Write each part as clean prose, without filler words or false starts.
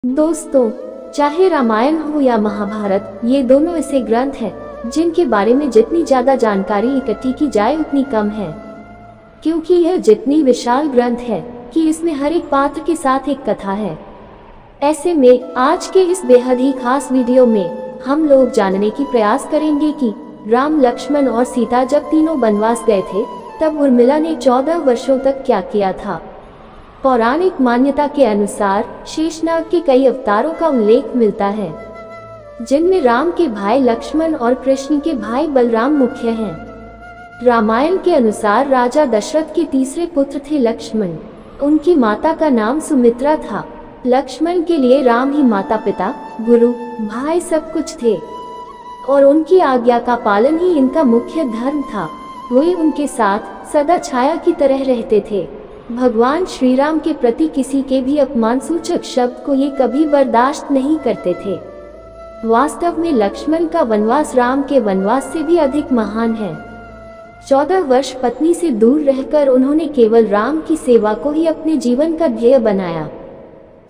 दोस्तों, चाहे रामायण हो या महाभारत, ये दोनों ऐसे ग्रंथ हैं जिनके बारे में जितनी ज्यादा जानकारी इकट्ठी की जाए उतनी कम है, क्योंकि यह जितनी विशाल ग्रंथ है कि इसमें हर एक पात्र के साथ एक कथा है। ऐसे में आज के इस बेहद ही खास वीडियो में हम लोग जानने की प्रयास करेंगे कि राम, लक्ष्मण और सीता जब तीनों वनवास गए थे तब उर्मिला ने 14 वर्षों तक क्या किया था। पौराणिक मान्यता के अनुसार शेषनाग के कई अवतारों का उल्लेख मिलता है, जिनमें राम के भाई लक्ष्मण और कृष्ण के भाई बलराम मुख्य हैं। रामायण के अनुसार राजा दशरथ के तीसरे पुत्र थे लक्ष्मण। उनकी माता का नाम सुमित्रा था। लक्ष्मण के लिए राम ही माता, पिता, गुरु, भाई सब कुछ थे और उनकी आज्ञा का पालन ही इनका मुख्य धर्म था। वे उनके साथ सदा छाया की तरह रहते थे। भगवान श्री राम के प्रति किसी के भी अपमानसूचक शब्द को ये कभी बर्दाश्त नहीं करते थे। वास्तव में लक्ष्मण का वनवास राम के वनवास से भी अधिक महान है। 14 वर्ष पत्नी से दूर रहकर उन्होंने केवल राम की सेवा को ही अपने जीवन का ध्येय बनाया।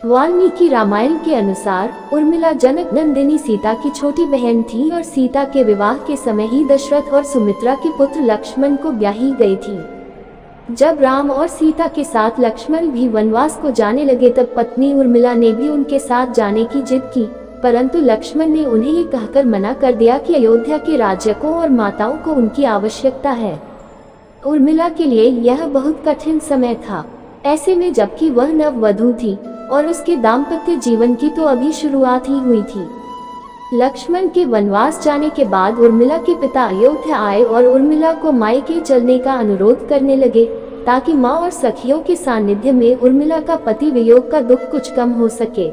वाल्मीकि रामायण के अनुसार उर्मिला जनक नंदिनी सीता की छोटी बहन थी और सीता के विवाह के समय ही दशरथ और सुमित्रा के पुत्र लक्ष्मण को ब्याही गई थी। जब राम और सीता के साथ लक्ष्मण भी वनवास को जाने लगे तब पत्नी उर्मिला ने भी उनके साथ जाने की जिद की, परंतु लक्ष्मण ने उन्हें ये कहकर मना कर दिया कि अयोध्या के राजकों और माताओं को उनकी आवश्यकता है। उर्मिला के लिए यह बहुत कठिन समय था। ऐसे में जबकि वह नववधू थी और उसके दाम्पत्य जीवन की तो अभी शुरुआत ही हुई थी। लक्ष्मण के वनवास जाने के बाद उर्मिला के पिता अयोध्या आए और उर्मिला को मायके चलने का अनुरोध करने लगे ताकि माँ और सखियों के सानिध्य में उर्मिला का पति वियोग का दुख कुछ कम हो सके।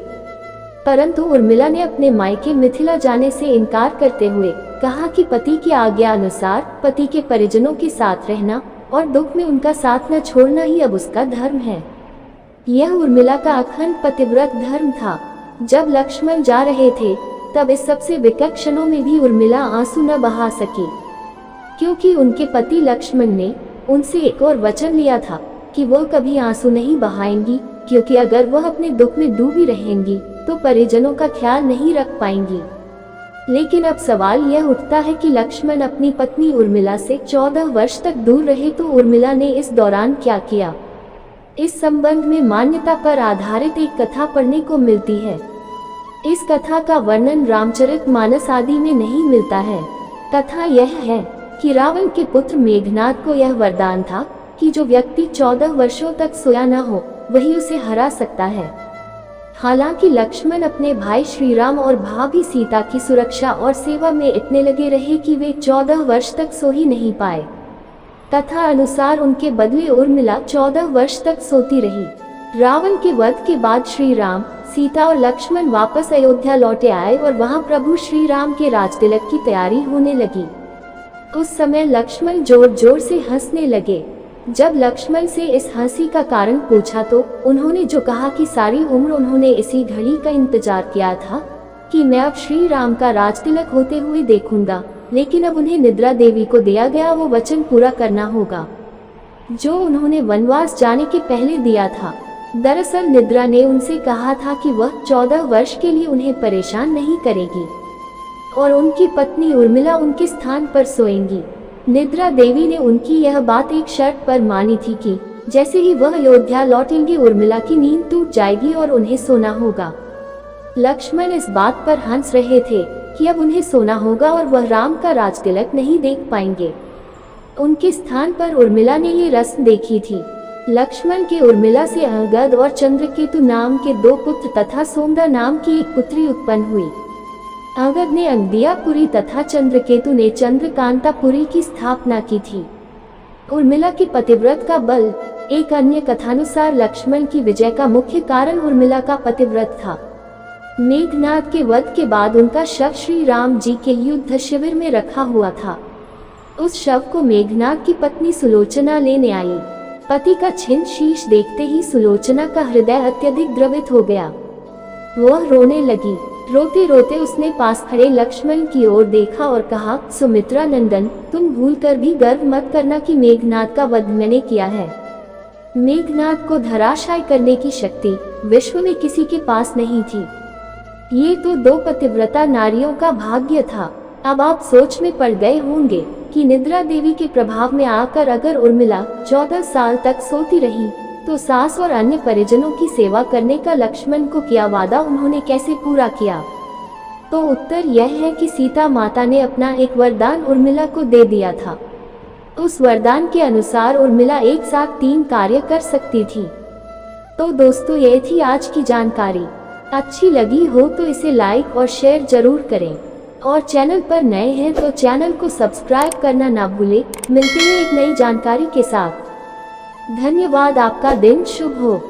परंतु उर्मिला ने अपने मायके मिथिला जाने से इनकार करते हुए कहा कि पति की आज्ञा अनुसार पति के परिजनों के साथ रहना और दुख में उनका साथ न छोड़ना ही अब उसका धर्म है। यह उर्मिला का अखंड पतिव्रत धर्म था। जब लक्ष्मण जा रहे थे तब इस सबसे विकट क्षणों में भी उर्मिला आंसू न बहा सकी, क्योंकि उनके पति लक्ष्मण ने उनसे एक और वचन लिया था कि वह कभी आंसू नहीं बहाएंगी, क्योंकि अगर वह अपने दुख में डूबी रहेंगी तो परिजनों का ख्याल नहीं रख पाएंगी। लेकिन अब सवाल यह उठता है कि लक्ष्मण अपनी पत्नी उर्मिला से 14 वर्ष तक दूर रहे तो उर्मिला ने इस दौरान क्या किया। इस संबंध में मान्यता पर आधारित एक कथा पढ़ने को मिलती है। इस कथा का वर्णन रामचरितमानस आदि में नहीं मिलता है। कथा यह है कि रावण के पुत्र मेघनाद को यह वरदान था कि जो व्यक्ति 14 वर्षों तक सोया न हो वही उसे हरा सकता है। हालांकि लक्ष्मण अपने भाई श्री राम और भाभी सीता की सुरक्षा और सेवा में इतने लगे रहे कि वे 14 वर्ष तक सो ही नहीं पाए। कथा अनुसार उनके बदले उर्मिला 14 वर्ष तक सोती रही। रावण के वध के बाद श्री राम, सीता और लक्ष्मण वापस अयोध्या लौटे आए और वहां प्रभु श्री राम के राजतिलक की तैयारी होने लगी। उस समय लक्ष्मण जोर जोर से हंसने लगे। जब लक्ष्मण से इस हंसी का कारण पूछा तो उन्होंने जो कहा कि सारी उम्र उन्होंने इसी घड़ी का इंतजार किया था कि मैं अब श्री राम का राजतिलक होते हुए देखूंगा, लेकिन अब उन्हें निद्रा देवी को दिया गया वो वचन पूरा करना होगा जो उन्होंने वनवास जाने के पहले दिया था। दरअसल निद्रा ने उनसे कहा था कि वह 14 वर्ष के लिए उन्हें परेशान नहीं करेगी और उनकी पत्नी उर्मिला उनके स्थान पर सोएंगी। निद्रा देवी ने उनकी यह बात एक शर्त पर मानी थी कि जैसे ही वह अयोध्या लौटेंगे उर्मिला की नींद टूट जाएगी और उन्हें सोना होगा। लक्ष्मण इस बात पर हंस रहे थे कि अब उन्हें सोना होगा और वह राम का राजतिलक नहीं देख पाएंगे। उनके स्थान पर उर्मिला ने ये रस्म देखी थी। लक्ष्मण के उर्मिला से अंगद और चंद्रकेतु नाम के 2 पुत्र तथा सोमदा नाम की एक पुत्री उत्पन्न हुई। अंगद ने अंगदियापुरी तथा चंद्रकेतु ने चंद्रकांतापुरी की स्थापना की थी। उर्मिला के पतिव्रत का बल। एक अन्य कथानुसार लक्ष्मण की विजय का मुख्य कारण उर्मिला का पतिव्रत था। मेघनाद के वध के बाद उनका शव श्री राम जी के युद्ध शिविर में रखा हुआ था। उस शव को मेघनाद की पत्नी सुलोचना लेने आई। पति का छिन्न शीश देखते ही सुलोचना का हृदय अत्यधिक द्रवित हो गया। वह रोने लगी। रोते रोते उसने पास खड़े लक्ष्मण की ओर देखा और कहा, सुमित्रा नंदन, तुम भूलकर भी गर्व मत करना कि मेघनाद का वध मैंने किया है। मेघनाद को धराशायी करने की शक्ति विश्व में किसी के पास नहीं थी। ये तो 2 पतिव्रता नारियों का भाग्य था। अब आप सोच में पड़ गए होंगे कि निद्रा देवी के प्रभाव में आकर अगर उर्मिला 14 साल तक सोती रही तो सास और अन्य परिजनों की सेवा करने का लक्ष्मण को किया वादा उन्होंने कैसे पूरा किया? तो उत्तर यह है कि सीता माता ने अपना एक वरदान उर्मिला को दे दिया था। उस वरदान के अनुसार उर्मिला एक साथ 3 कार्य कर सकती थी। तो दोस्तों, ये थी आज की जानकारी। अच्छी लगी हो तो इसे लाइक और शेयर जरूर करें और चैनल पर नए हैं तो चैनल को सब्सक्राइब करना ना भूलें। मिलते हैं एक नई जानकारी के साथ। धन्यवाद। आपका दिन शुभ हो।